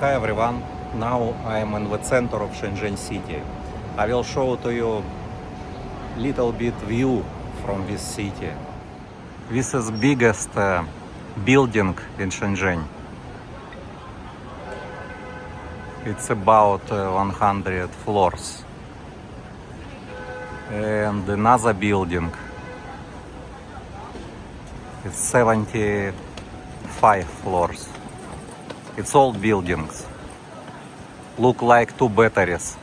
Hi everyone, now I am in the center of Shenzhen city. I will show to you little bit view from this city. This is biggest building in Shenzhen. It's about 100 floors. And another building, it's 75 floors. It's old buildings. Look like two batteries.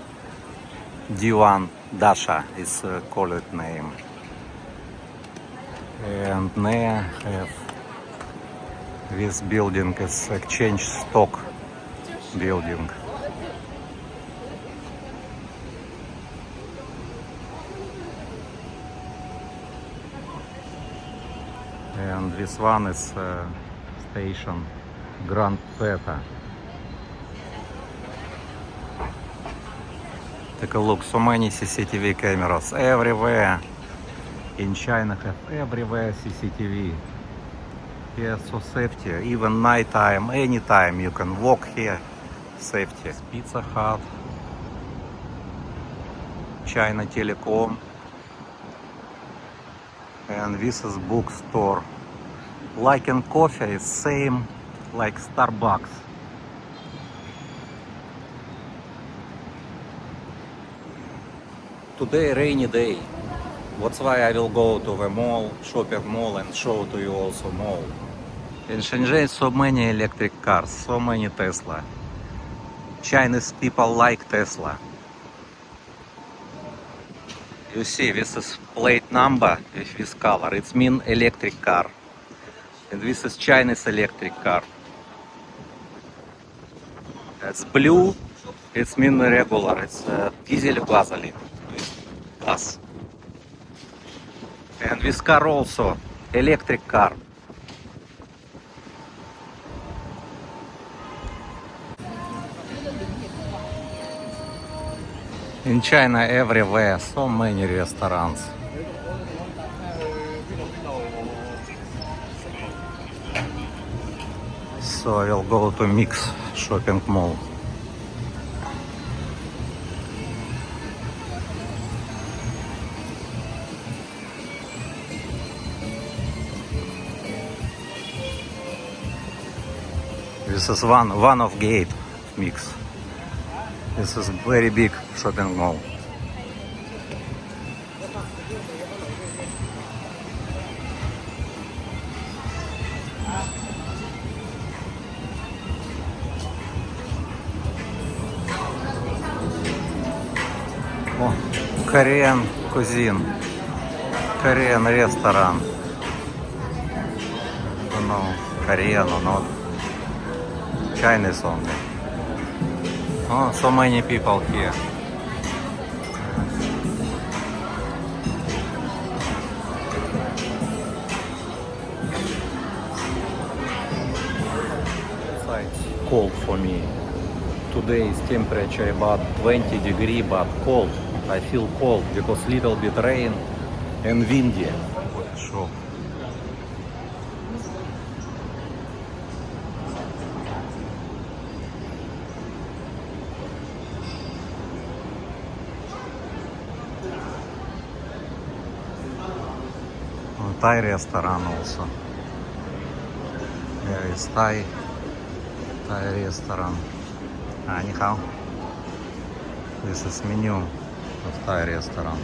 D1 Dasha is called name. And now have this building is exchange stock building. And this one is station Grand Theta. Take a look, so many CCTV cameras everywhere. In China have everywhere CCTV. Here so safety, even night time, anytime you can walk here, safety. Pizza Hut, China Telecom, and this is bookstore. Like in coffee, is same like Starbucks. Today rainy day. That's why I will go to the mall, shopping mall, and show to you also mall. In Shenzhen so many electric cars, so many Tesla. Chinese people like Tesla. You see, this is plate number with this color. It's mean electric car. And this is Chinese electric car. It's blue. It's mean regular. It's diesel gasoline. Gas. And this car also electric car. In China everywhere so many restaurants. So I will go to Mix shopping mall. This is one of gate Mix. This is very big shopping mall. Oh, Korean cuisine, Korean restaurant. No, Korean or not. Chinese only. Oh, so many people here. It's cold for me. Today is temperature about 20 degrees, but cold. I feel cold because little bit rain and windy. Shop. Thai restaurant also. There is Thai restaurant. Ni hao. This is menu of Thai restaurant.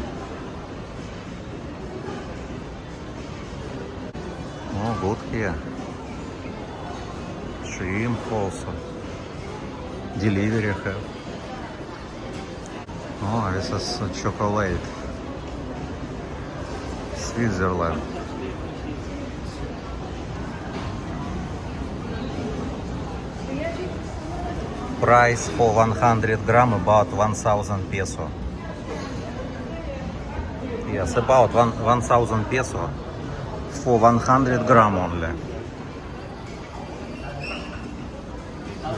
Oh, good here. Shrimp also. Delivery have. Oh, this is chocolate. Switzerland. Price for 100 gram about 1,000 peso. Yes, about 1,000 peso for 100 gram only.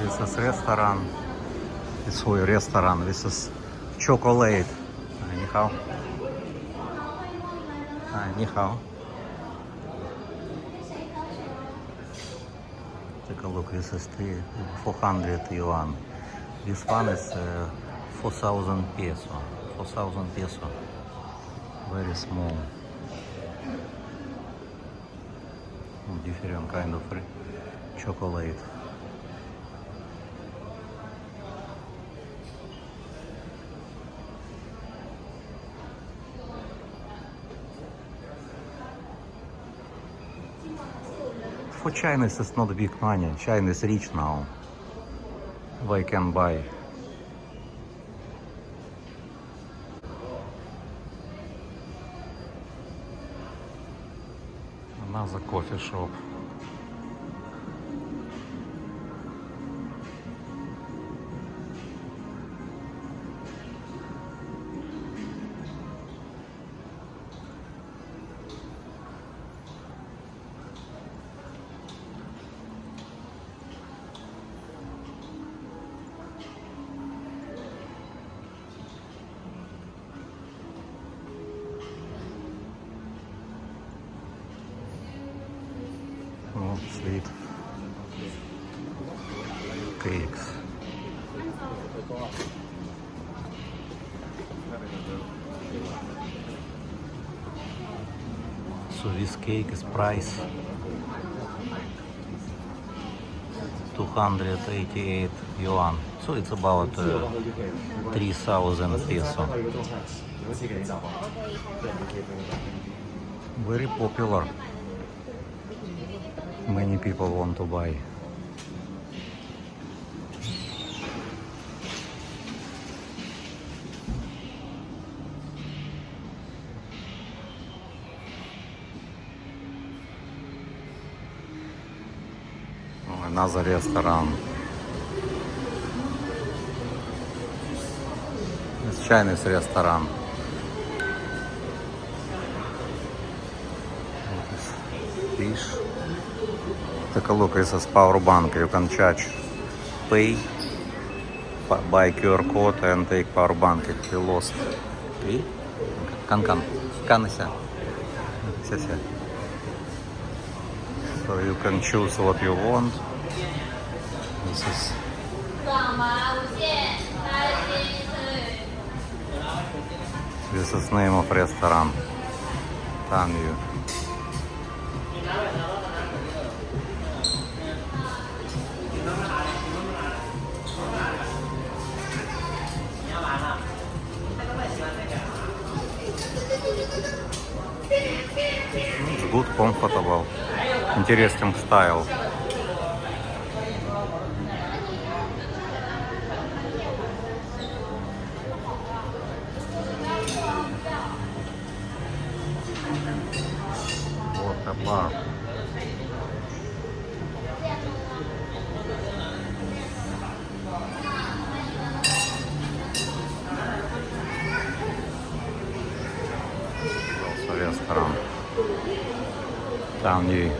This is restaurant. It's for a restaurant. This is chocolate. Ni hao. Ni hao. Take a look, this is 400 yuan. This one is 4,000 peso. 4,000 peso. Very small. Different kind of chocolate. For Chinese it's not big money. China is rich now. They can buy. Another coffee shop. Oh, sweet cakes. So this cake is price 288 yuan. So it's about 3,000 peso. Very popular. Many people want to buy. Oh, another restaurant. It's Chinese restaurant. Fish. Take a look, this is power bank. You can charge, pay, buy QR code and take power bank if you lost. Okay? Can So you can choose what you want. This is name of restaurant. Tanyu. It's good, comfortable, interesting style. Water bar. Also restaurant. Tanyu.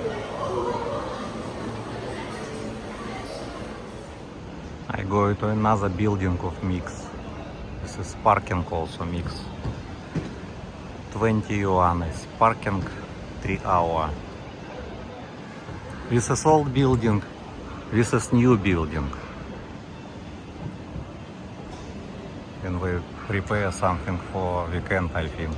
I go to another building of Mix. This is parking also Mix. 20 yuan is parking 3 hours. This is old building. This is new building. And we prepare something for weekend, I think.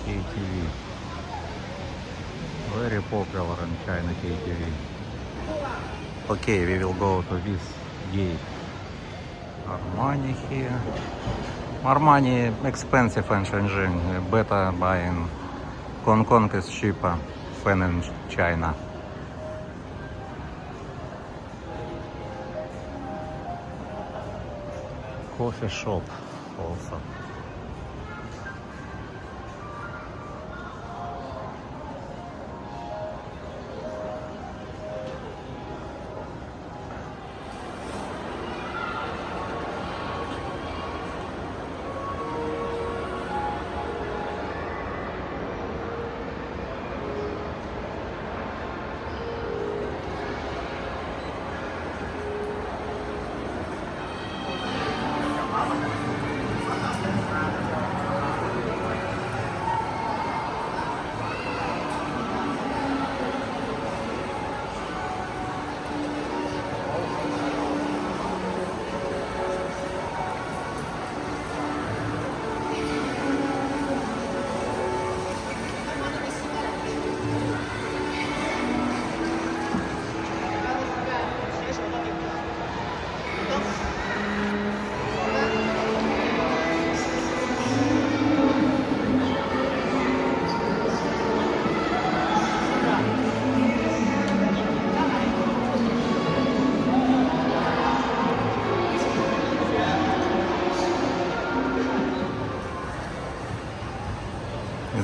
KTV. Very popular in China, KTV. Okay, we will go to this gate. Armani here. Armani expensive in Shenzhen. Better buy in Hong Kong is cheaper than in China. Coffee shop also.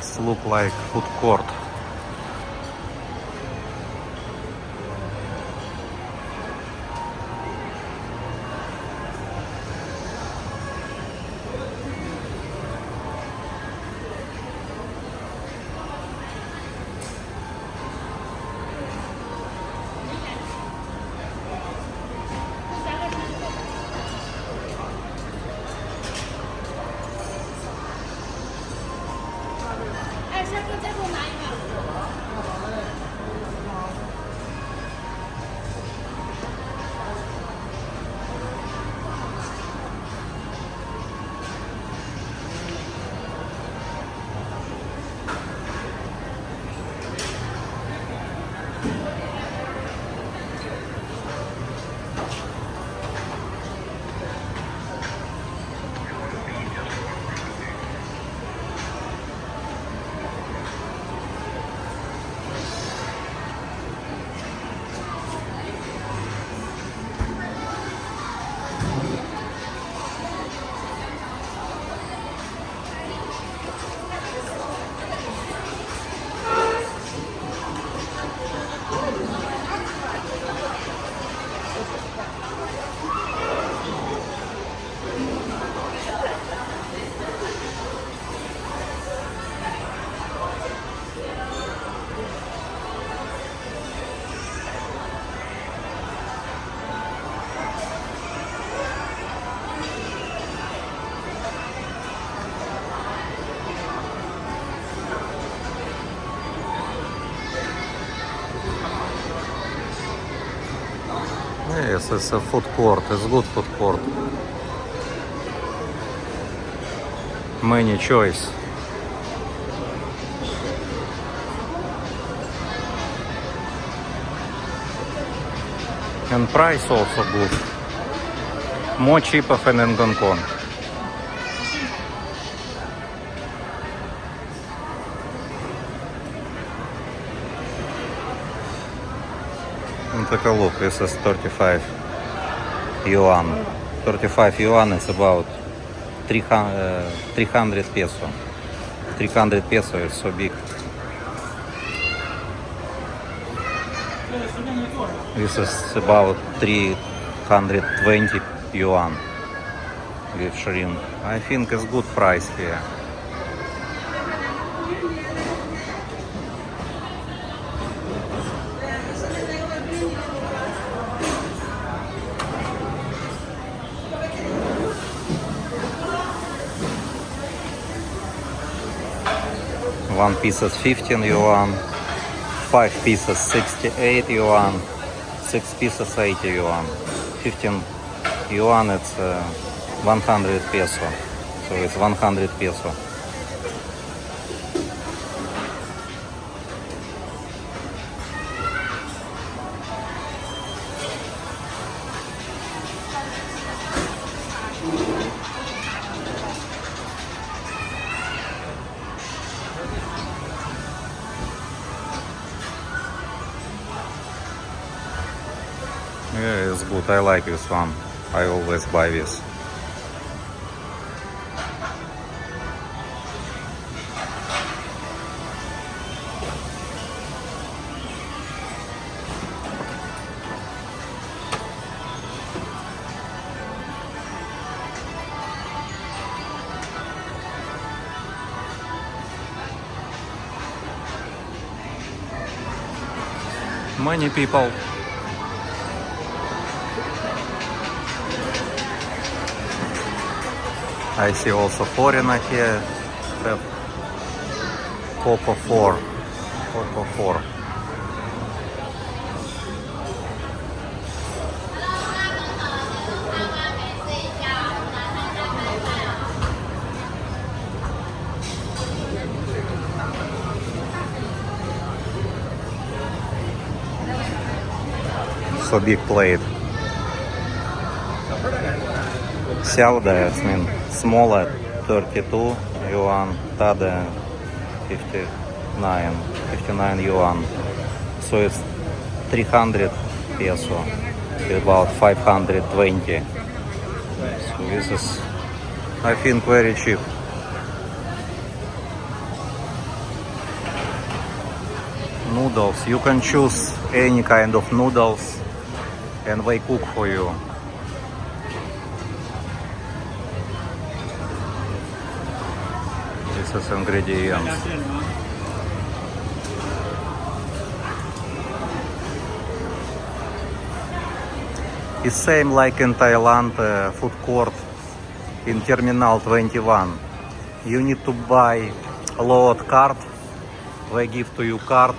It's look like food court. Yes, it's a food court. It's good food court. Many choice. And price also good. More cheaper than in Hong Kong. And take a look. This is 35 yuan. 35 yuan is about 300 peso. 300 peso is so big. This is about 320 yuan with shrimp. I think it's good price here. One piece is 15 yuan, 5 pieces 68 yuan, 6 pieces 80 yuan, 15 yuan it's 100 peso, so it's 100 peso. Yeah, it's good. I like this one. I always buy this. Many people. I see also foreigner here have Coco 4. Coco 4. So big plate. Xiaoda, I mean, smaller 32 yuan, Tade 59 yuan. So it's 300 peso, about 520. So this is, I think, very cheap. noodles. You can choose any kind of noodles and they cook for you. This is ingredients. It's same like in Thailand food court in Terminal 21. You need to buy a load card. They give to you card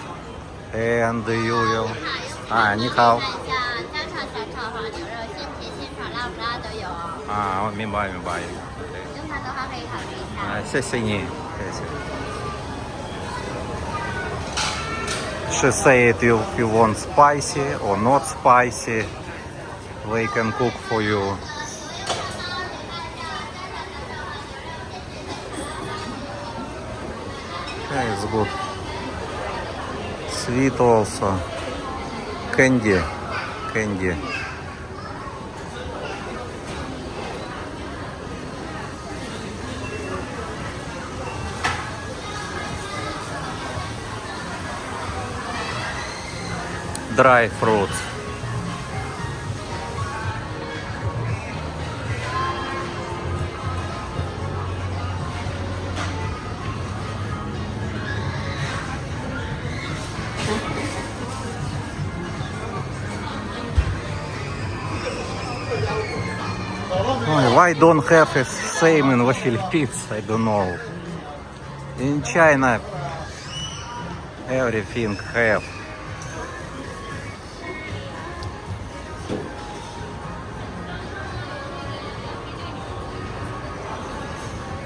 and you will. 你好。家常小炒黄牛肉、鲜甜现炒辣不辣都有哦。明白。用餐的话可以考虑一下。谢谢你，谢谢。She said if you want spicy or not spicy, they can cook for you. Okay, it's good. Sweet also. Candy. Dry fruits. Why don't have the same in the Philippines? I don't know. In China, everything have.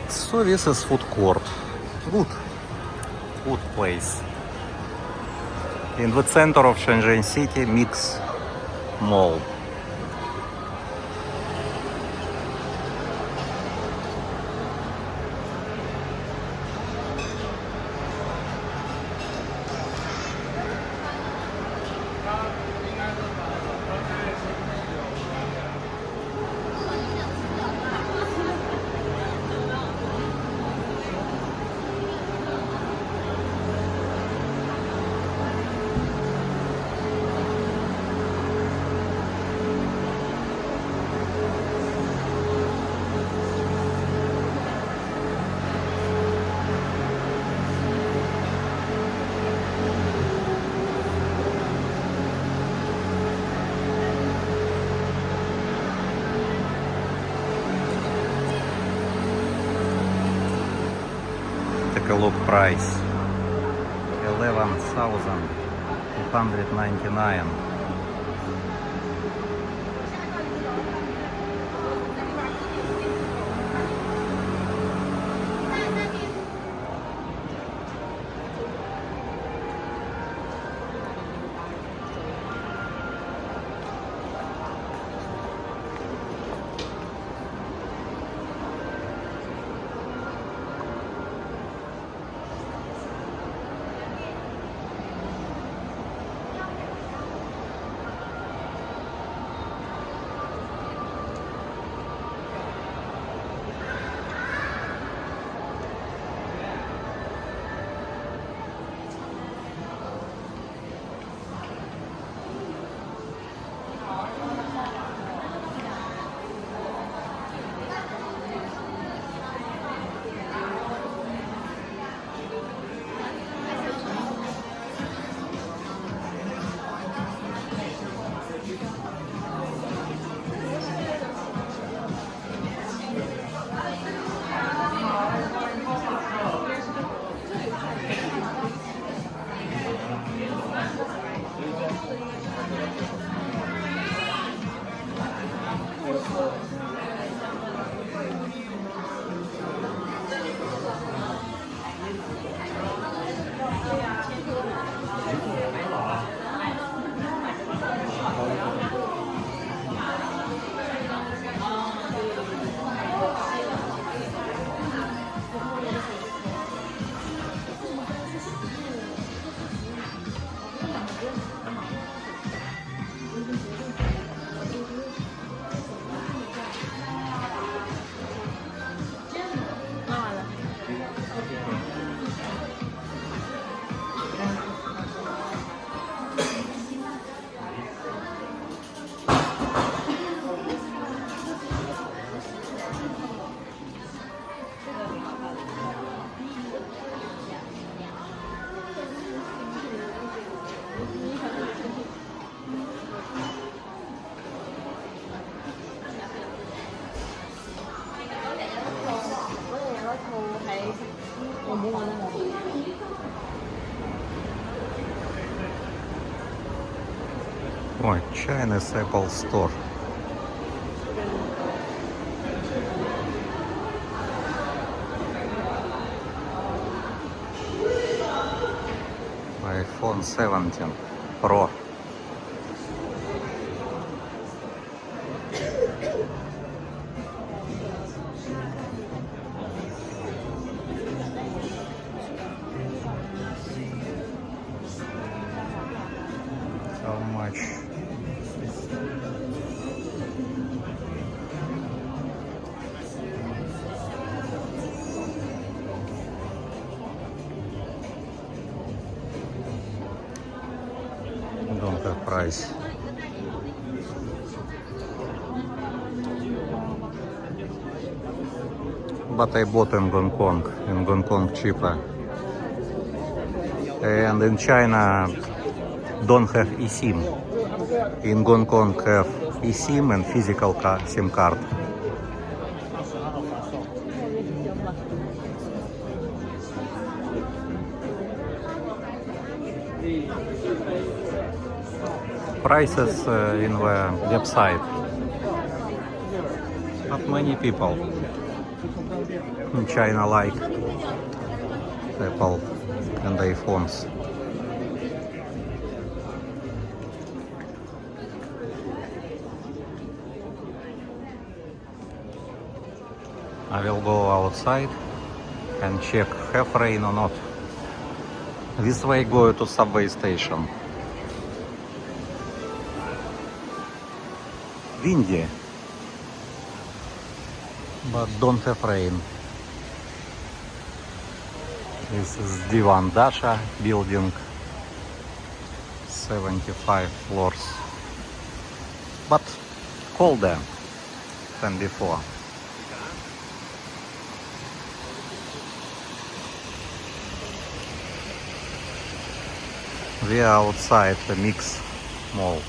So this is food court. Good place. In the center of Shenzhen City, Mix Mall. Take a look price. 11,299. Ой, Chinese Apple Store. iPhone 17 Pro. How much? Don't have price. But I bought in Hong Kong. In Hong Kong cheaper. And in China don't have eSIM. In Hong Kong have eSIM and physical SIM card. Prices in the website. Not many people in China like Apple and iPhones. I will go outside and check have rain or not. This way go to subway station. Windy, but don't have rain. This is Divan Dasha building, 75 floors, but colder than before. We are outside the Mix Mall.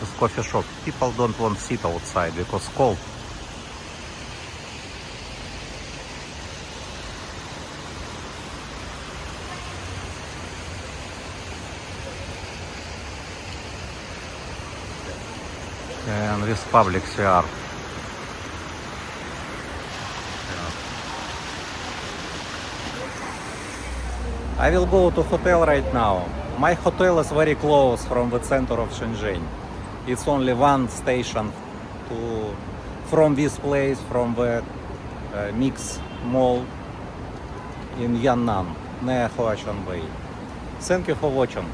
This is coffee shop. People don't want to sit outside because cold. And this public CR. I will go to hotel right now. My hotel is very close from the center of Shenzhen. It's only one station from this place, from the Mix Mall in Yan'an, near Huachuan Bay. Thank you for watching.